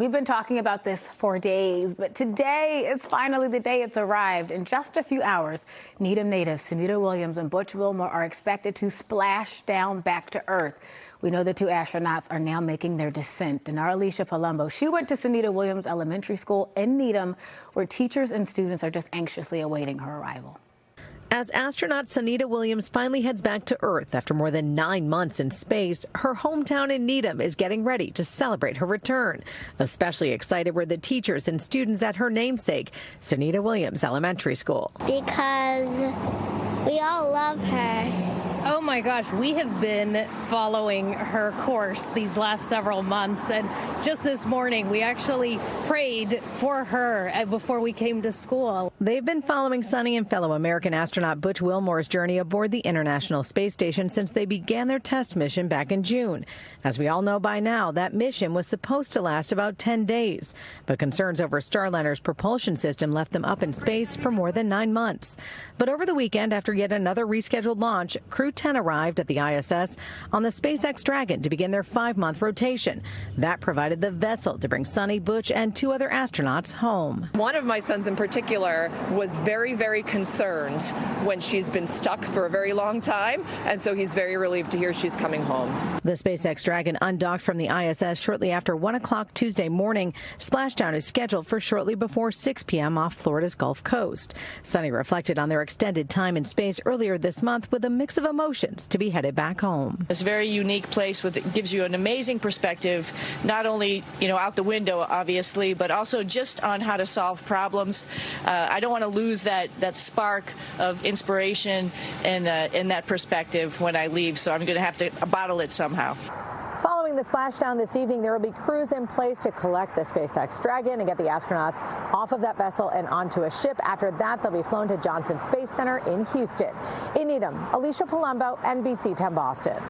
We've been talking about this for days, but today is finally the day it's arrived. In just a few hours, Needham natives Sunita Williams and Butch Wilmore are expected to splash down back to Earth. We know the two astronauts are now making their descent. And our Alicia Palumbo, she went to Sunita Williams Elementary School in Needham, where teachers and students are just anxiously awaiting her arrival. As astronaut Sunita Williams finally heads back to Earth after more than 9 months in space, her hometown in Needham is getting ready to celebrate her return. Especially excited were the teachers and students at her namesake, Sunita Williams Elementary School. Because we all love her. Oh my gosh, we have been following her course these last several months, and just this morning we actually prayed for her before we came to school. They've been following Suni and fellow American astronaut Butch Wilmore's journey aboard the International Space Station since they began their test mission back in June. As we all know by now, that mission was supposed to last about 10 days, but concerns over Starliner's propulsion system left them up in space for more than 9 months. But over the weekend, after yet another rescheduled launch, Crew 10 arrived at the ISS on the SpaceX Dragon to begin their 5-month rotation. That provided the vessel to bring Suni, Butch, and 2 other astronauts home. One of my sons in particular was very, very concerned when she's been stuck for a very long time, and so he's very relieved to hear she's coming home. The SpaceX Dragon undocked from the ISS shortly after 1 o'clock Tuesday morning. Splashdown is scheduled for shortly before 6 p.m. off Florida's Gulf Coast. Suni reflected on their extended time in space earlier this month with a mix of emotions to be headed back home. It's a very unique place it gives you an amazing perspective, not only out the window obviously, but also just on how to solve problems. I don't want to lose that spark of inspiration and that perspective when I leave, so I'm going to have to bottle it somehow. Following the splashdown this evening, there will be crews in place to collect the SpaceX Dragon and get the astronauts off of that vessel and onto a ship. After that, they'll be flown to Johnson Space Center in Houston. In Needham, Alicia Palumbo, NBC 10 Boston.